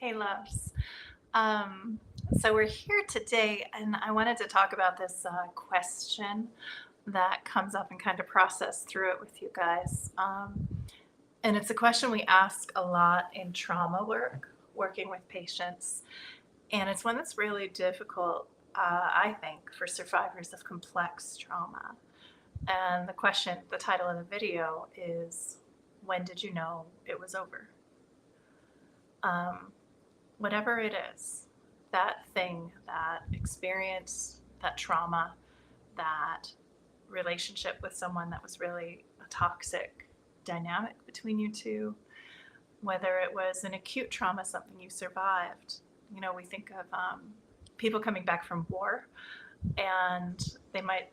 Hey, loves. Um, so we're here today, and I wanted to talk about this question that comes up and kind of process through it with you guys. And it's a question we ask a lot in trauma work, working with patients. And it's one that's really difficult, I think, for survivors of complex trauma. And the question, the title of the video is, when did you know it was over? Um, Whatever it is, that thing, that experience, that trauma, that relationship with someone that was really a toxic dynamic between you two, whether it was an acute trauma, something you survived. We think of people coming back from war, and they might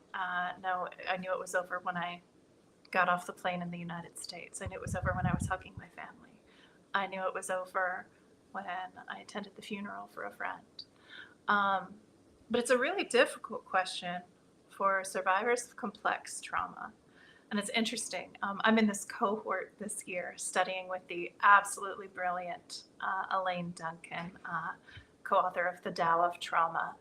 know I knew it was over when I got off the plane in the United States. I knew it was over when I was hugging my family. I knew it was over when I attended the funeral for a friend. Um, but it's a really difficult question for survivors of complex trauma. And it's interesting. I'm in this cohort this year studying with the absolutely brilliant Elaine Duncan, co author of The Tao of Trauma.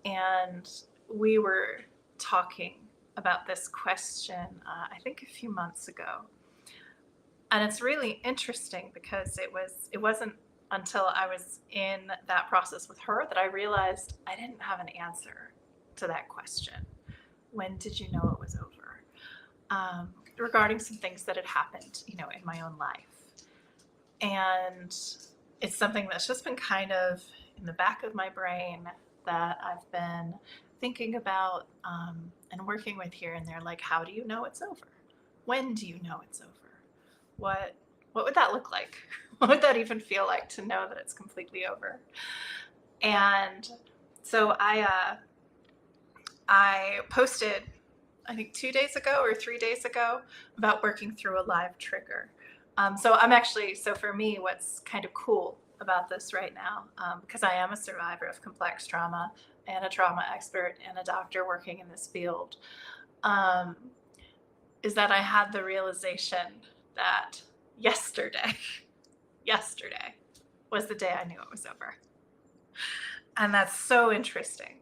And we were talking about this question, I think a few months ago. And it's really interesting because it wasn't until I was in that process with her that I realized I didn't have an answer to that question. When did you know it was over? Regarding some things that had happened, in my own life. And it's something that's just been kind of in the back of my brain that I've been thinking about and working with here and there. Like, how do you know it's over? When do you know it's over? What what would that look like? What would that even feel like to know that it's completely over? And so I posted, I think 2 days ago or 3 days ago, about working through a live trigger. So for me, what's kind of cool about this right now, because I am a survivor of complex trauma and a trauma expert and a doctor working in this field, um, is that I had the realization that yesterday, yesterday was the day I knew it was over. And that's so interesting.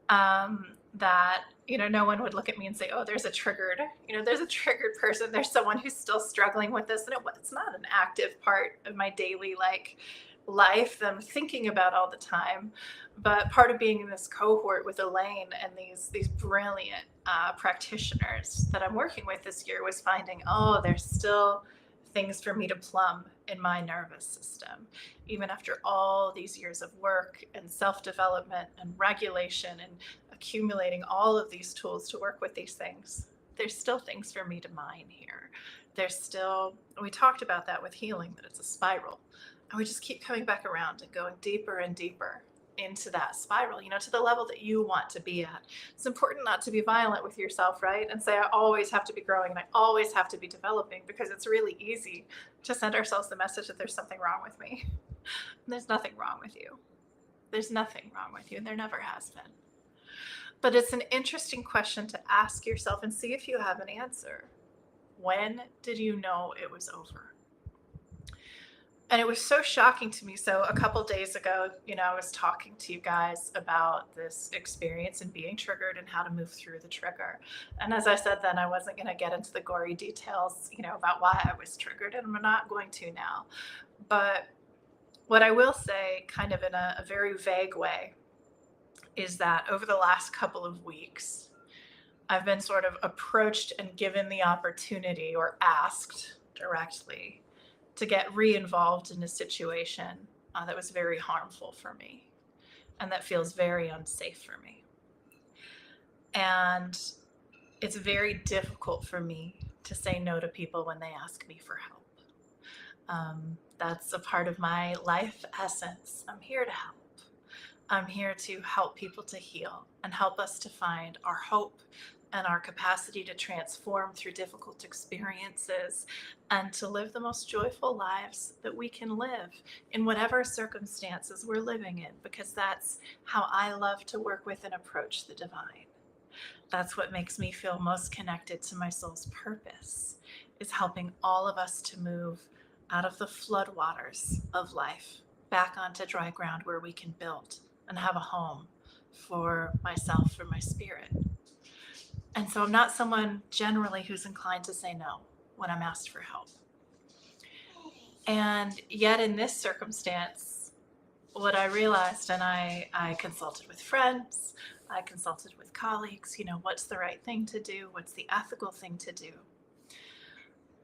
That no one would look at me and say, oh, there's a triggered person, there's someone who's still struggling with this, and it's not an active part of my daily life that I'm thinking about all the time. But part of being in this cohort with Elaine and these brilliant practitioners that I'm working with this year was finding, oh, there's still things for me to plumb in my nervous system, even after all these years of work and self-development and regulation and accumulating all of these tools to work with these things. There's still things for me to mine here. We talked about that with healing, that it's a spiral. And we just keep coming back around and going deeper and deeper into that spiral, to the level that you want to be at. It's important not to be violent with yourself, right? And say, I always have to be growing and I always have to be developing, because it's really easy to send ourselves the message that there's something wrong with me. There's nothing wrong with you. There's nothing wrong with you, and there never has been. But it's an interesting question to ask yourself and see if you have an answer. When did you know it was over? And it was so shocking to me. So a couple days ago, I was talking to you guys about this experience and being triggered and how to move through the trigger. And as I said then, I wasn't going to get into the gory details, about why I was triggered, and I'm not going to now. But what I will say, kind of in a very vague way, is that over the last couple of weeks, I've been sort of approached and given the opportunity, or asked directly, to get re-involved in a situation that was very harmful for me and that feels very unsafe for me. And it's very difficult for me to say no to people when they ask me for help. That's a part of my life essence. I'm here to help. I'm here to help people to heal and help us to find our hope and our capacity to transform through difficult experiences and to live the most joyful lives that we can live in whatever circumstances we're living in, because that's how I love to work with and approach the divine. That's what makes me feel most connected to my soul's purpose, is helping all of us to move out of the floodwaters of life back onto dry ground where we can build and have a home for myself, for my spirit. And so I'm not someone generally who's inclined to say no when I'm asked for help. And yet in this circumstance, what I realized, and I consulted with friends, I consulted with colleagues, what's the right thing to do? What's the ethical thing to do?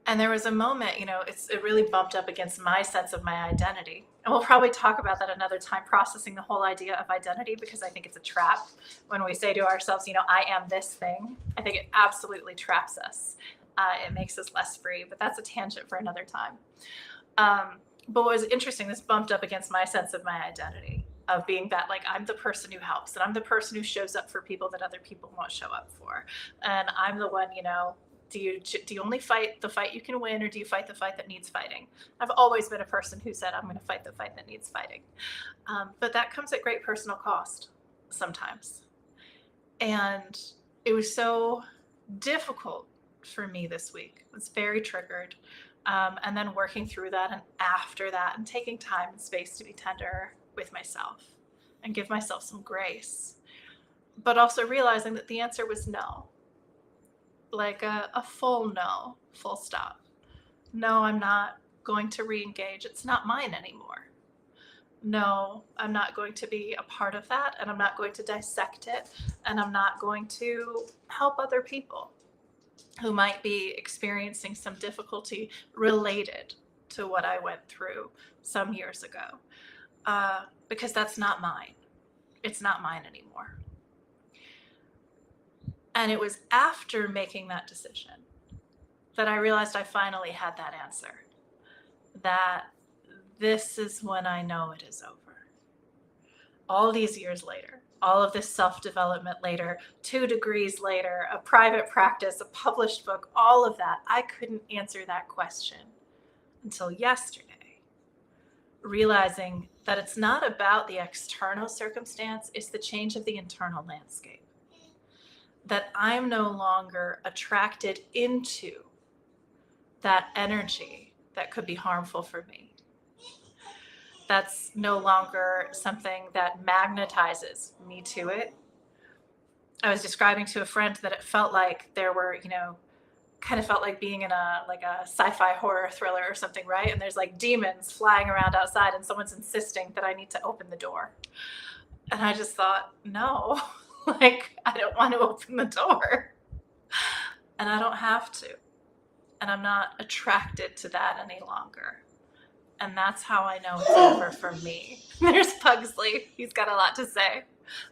And there was a moment, it really bumped up against my sense of my identity. And we'll probably talk about that another time, processing the whole idea of identity, because I think it's a trap when we say to ourselves, I am this thing. I think it absolutely traps us. It makes us less free, but that's a tangent for another time. But what was interesting, this bumped up against my sense of my identity, of being that, like, I'm the person who helps, and I'm the person who shows up for people that other people won't show up for. And I'm the one, do you only fight the fight you can win, or do you fight the fight that needs fighting? I've always been a person who said, I'm going to fight the fight that needs fighting. But that comes at great personal cost sometimes. And it was so difficult for me this week. I was very triggered. And then working through that, and after that, and taking time and space to be tender with myself and give myself some grace, but also realizing that the answer was no. Like a full no, full stop. No, I'm not going to re-engage. It's not mine anymore. No, I'm not going to be a part of that, and I'm not going to dissect it, and I'm not going to help other people who might be experiencing some difficulty related to what I went through some years ago, because that's not mine. It's not mine anymore. And it was after making that decision that I realized I finally had that answer, that this is when I know it is over. All these years later, all of this self-development later, 2 degrees later, a private practice, a published book, all of that, I couldn't answer that question until yesterday, realizing that it's not about the external circumstance, it's the change of the internal landscape. That I'm no longer attracted into that energy that could be harmful for me. That's no longer something that magnetizes me to it. I was describing to a friend that it felt like there were, kind of felt like being in a sci-fi horror thriller or something, right? And there's like demons flying around outside, and someone's insisting that I need to open the door. And I just thought, no, I don't want to open the door, and I don't have to. And I'm not attracted to that any longer. And that's how I know it's over for me. There's Pugsley. He's got a lot to say,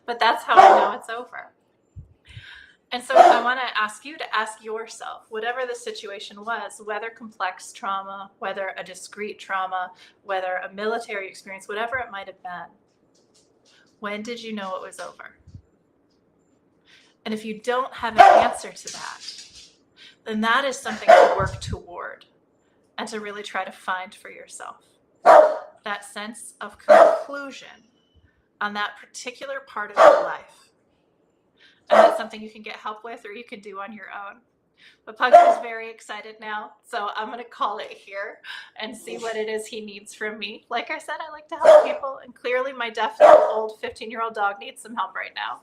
but that's how I know it's over. And so I want to ask you to ask yourself, whatever the situation was, whether complex trauma, whether a discrete trauma, whether a military experience, whatever it might have been, when did you know it was over? And if you don't have an answer to that, then that is something to work toward and to really try to find for yourself. That sense of conclusion on that particular part of your life. And that's something you can get help with, or you can do on your own. But Pugs is very excited now, so I'm going to call it here and see what it is he needs from me. Like I said, I like to help people, and clearly my deaf old 15-year-old dog needs some help right now.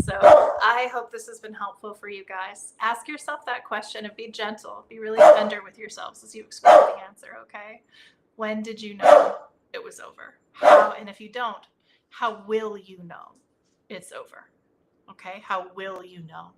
So I hope this has been helpful for you guys. Ask yourself that question and be gentle. Be really tender with yourselves as you explore the answer, okay? When did you know it was over? How, and if you don't, how will you know it's over? Okay, how will you know?